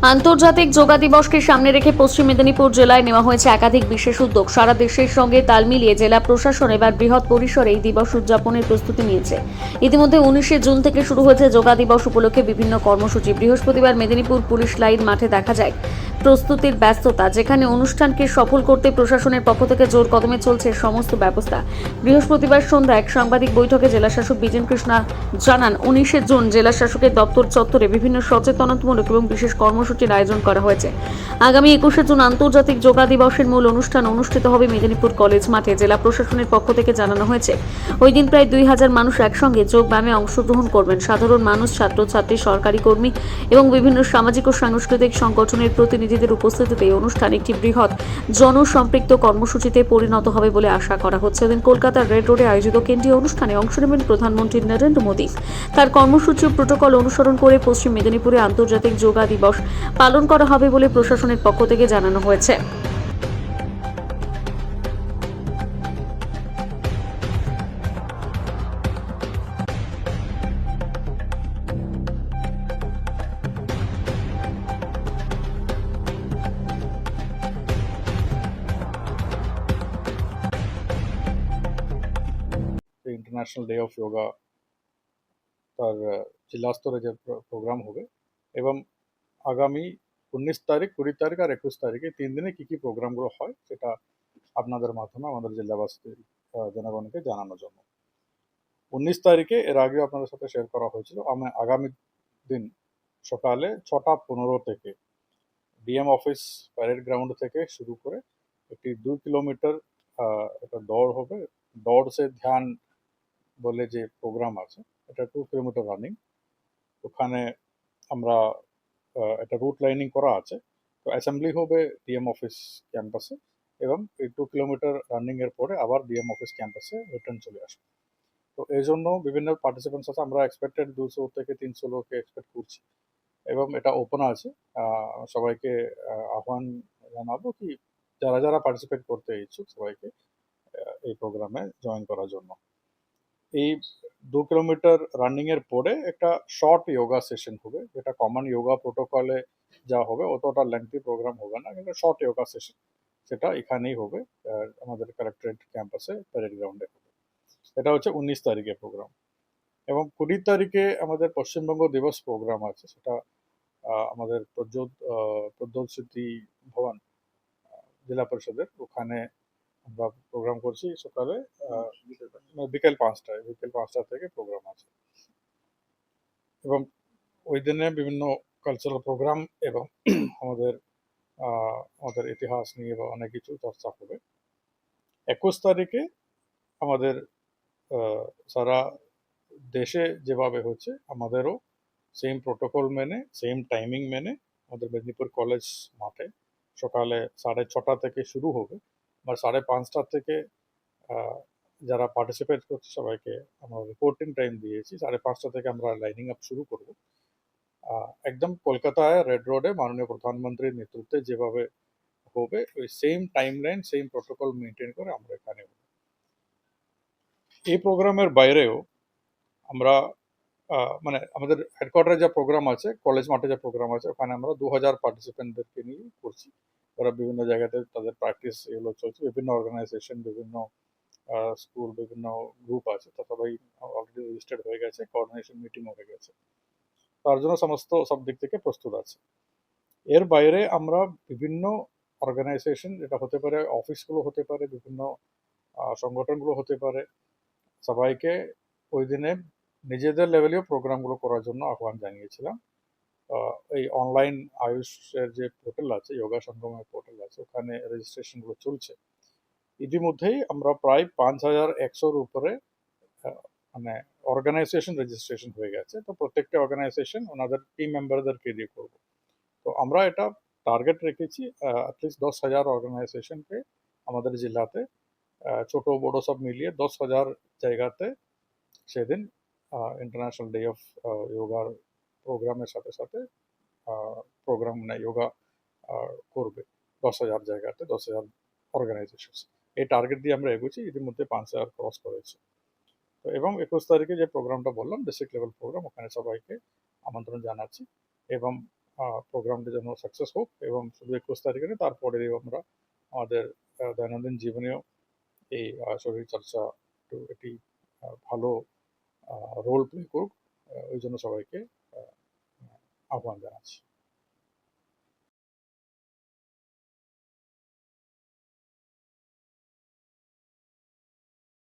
আন্তর্জাতিক যোগা দিবসকে সামনে রেখে পশ্চিম মেদিনীপুর জেলায় নেওয়া হয়েছে একাধিক বিশেষ উদ্যোগ। সারা দেশের সঙ্গে তাল মিলিয়ে জেলা প্রশাসন এবার বৃহৎ পরিসরে এই দিবস উদযাপনের প্রস্তুতি নিয়েছে। ইতিমধ্যে 19শে জুন থেকে শুরু হয়েছে যোগা দিবস উপলক্ষে বিভিন্ন কর্মসূচি। বৃহস্পতিবার মেদিনীপুর পুলিশ লাইন মাঠে দেখা যায় প্রস্তুতির ব্যস্ততা, যেখানে অনুষ্ঠানকে সফল করতে প্রশাসনের পক্ষ থেকে জোর কদমে চলছে সমস্ত ব্যবস্থা। বৃহস্পতিবার সন্ধ্যায় এক সাংবাদিক বৈঠকে জেলাশাসক বিজেন কৃষ্ণা জানান, 19শে জুন জেলা শাসকের দপ্তর চত্বরে বিভিন্ন সচেতনতামূলক এবং বিশেষ কর্মসূচির আয়োজন করা হয়েছে। আগামী 21শে জুন আন্তর্জাতিক যোগা দিবসের মূল অনুষ্ঠান অনুষ্ঠিত হবে মেদিনীপুর কলেজ মাঠে। জেলা প্রশাসনের পক্ষ থেকে জানানো হয়েছে, ওই দিন প্রায় 2000 মানুষ একসঙ্গে যোগ ব্যায়ামে অংশগ্রহণ করবেন। সাধারণ মানুষ, ছাত্রছাত্রী, সরকারি কর্মী এবং বিভিন্ন সামাজিক ও সাংস্কৃতিক সংগঠনের প্রতিনিধিদের উপস্থিতিতে এই অনুষ্ঠান একটি বৃহৎ জনসম্পৃক্ত কর্মসূচিতে পরিণত হবে বলে আশা করা হচ্ছে। এদিন কলকাতার রেড রোডে আয়োজিত কেন্দ্রীয় অনুষ্ঠানে অংশ নেবেন প্রধানমন্ত্রী নরেন্দ্র মোদী। তার কর্মসূচি ও প্রোটোকল অনুসরণ করে পশ্চিম মেদিনীপুরে আন্তর্জাতিক যোগা দিবস পালন করা হবে বলে প্রশাসনের পক্ষ থেকে জানানো হয়েছে। ইন্টারন্যাশনাল ডে অফ যোগা তার জেলা স্তরে যে প্রোগ্রাম হবে, এবং আগামী 19 তারিখ, 20 তারিখ আর 21 তারিখে 3 দিনে কী কী প্রোগ্রামগুলো হয় সেটা আপনাদের মাধ্যমে আমাদের জেলাবাসী জনগণকে জানানোর জন্য। 19 তারিখে এর আগে আপনাদের সাথে শেয়ার করা হয়েছিল, আমি আগামী দিন সকালে 6টা 15 থেকে ডিএম অফিস প্যারেড গ্রাউন্ড থেকে শুরু করে একটি 2 কিলোমিটার একটা দৌড় হবে। দৌড় সে ধ্যান বলে যে প্রোগ্রাম আছে, এটা 2 কিলোমিটার রানিং। ওখানে আমরা একটা রুট লাইনিং করা আছে। তো অ্যাসেম্বলি হবে ডিএম অফিস ক্যাম্পাসে, এবং এই 2 কিলোমিটার রানিং এর পরে আবার ডিএম অফিস ক্যাম্পাসে রিটার্ন চলে আসবে। তো এই জন্য বিভিন্ন পার্টিসিপেন্টস আছে, আমরা এক্সপেক্টেড 200 থেকে 300 লোককে এক্সপেক্ট করছি, এবং এটা ওপেন আছে। সবাইকে আহ্বান জানাবো কি যারা যারা পার্টিসিপেট করতে ইচ্ছুক সবাইকে এই প্রোগ্রামে জয়েন করার জন্য। এই 2 কিলোমিটার রানিং এর পরে একটা শর্ট যোগা সেশন হবে, যেটা কমন যোগা প্রোটোকলে যা হবে অতটা লেন্থি প্রোগ্রাম হবে না, কিন্তু শর্ট যোগা সেশন সেটা এখানেই হবে, আমাদের কালেক্টরেট ক্যাম্পাসে প্যারেড গ্রাউন্ডে হবে। এটা হচ্ছে 19 তারিখের প্রোগ্রাম। এবং 20 তারিখে আমাদের পশ্চিমবঙ্গ দিবস প্রোগ্রাম আছে, সেটা আমাদের প্রদ্যোৎ স্মৃতি ভবন জেলা পরিষদের ওখানে আমরা প্রোগ্রাম করছি সকালে বিকেল 5টা থেকে প্রোগ্রাম আছে। এবং ওই দিনে বিভিন্ন কালচারাল প্রোগ্রাম এবং আমাদের আমাদের ইতিহাস নিয়ে বা অনেক কিছু চর্চা হবে। 21 তারিখে আমাদের সারা দেশে যেভাবে হচ্ছে আমাদেরও সেম প্রোটোকল মেনে, সেম টাইমিং মেনে আমাদের মেদিনীপুর কলেজ মাঠে সকালে 6:30 থেকে শুরু হবে, বা 5:30 থেকে যারা পার্টিসিপেট করছে সবাইকে আমরা রিপোর্টিং টাইম দিয়েছি। 5:30 থেকে আমরা লাইনিং আপ শুরু করব। একদম কলকাতায় রেড রোডে মাননীয় প্রধানমন্ত্রীর নেতৃত্বে যেভাবে হবে, ওই same time line, same protocol maintain করে আমরা এখানে এই প্রোগ্রামের বাইরেও আমরা মানে আমাদের হেডকোয়ার্টারে যা প্রোগ্রাম আছে, কলেজ মাঠে যা প্রোগ্রাম আছে, ওখানে আমরা 2000 পার্টিসিপেন্টদেরকে নিয়ে করছি। ওরা বিভিন্ন জায়গাতে তাদের প্র্যাকটিস এগুলো চলছে, বিভিন্ন অর্গানাইজেশন, বিভিন্ন স্কুল, বিভিন্ন গ্রুপ আছে, তা সবাই অলরেডি রেজিস্টার্ড হয়ে গেছে, কোঅর্ডিনেশন মিটিংও হয়ে গেছে, তার জন্য সমস্ত সব দিক থেকে প্রস্তুত আছে। এর বাইরে আমরা বিভিন্ন অর্গানাইজেশন, এটা হতে পারে অফিসগুলো, হতে পারে বিভিন্ন সংগঠনগুলো, হতে পারে, সবাইকে ওই দিনে নিজেদের লেভেলেও প্রোগ্রামগুলো করার জন্য আহ্বান জানিয়েছিলাম। এই অনলাইন আয়ুষের যে পোর্টাল আছে, যোগা সঙ্গমের পোর্টাল আছে, ওখানে রেজিস্ট্রেশনগুলো চলছে। ইতিমধ্যেই আমরা প্রায় 5100-র উপরে মানে অর্গানাইজেশন রেজিস্ট্রেশন হয়ে গেছে। তো প্রত্যেকটা অর্গানাইজেশন ওনাদের টিম মেম্বারদেরকে দিয়ে করবো। তো আমরা এটা টার্গেট রেখেছি অ্যাটলিস্ট 10,000 অর্গানাইজেশনকে আমাদের জেলাতে, ছোট বড় সব মিলিয়ে 10,000 জায়গাতে সেদিন ইন্টারন্যাশনাল ডে অফ যোগার প্রোগ্রামের সাথে সাথে প্রোগ্রাম মানে যোগা করবে 10,000 জায়গাতে, 10,000 অর্গানাইজেশন। এই টার্গেট দিয়ে আমরা এগোচ্ছি, ইতিমধ্যে 5,000 ক্রস করেছে। তো এবং 21 তারিখে যে প্রোগ্রামটা বললাম, বেসিক লেভেল প্রোগ্রাম, ওখানে সবাইকে আমন্ত্রণ জানাচ্ছি। এবং প্রোগ্রামটা যেন সাকসেস হোক, এবং শুধু 21 তারিখে নয়, তারপরেও আমরা আমাদের দৈনন্দিন জীবনেও এই শরীরচর্চা একটি ভালো রোল প্লে করুক। ওই জন্য সবাইকে আহ্বান জানাচ্ছি।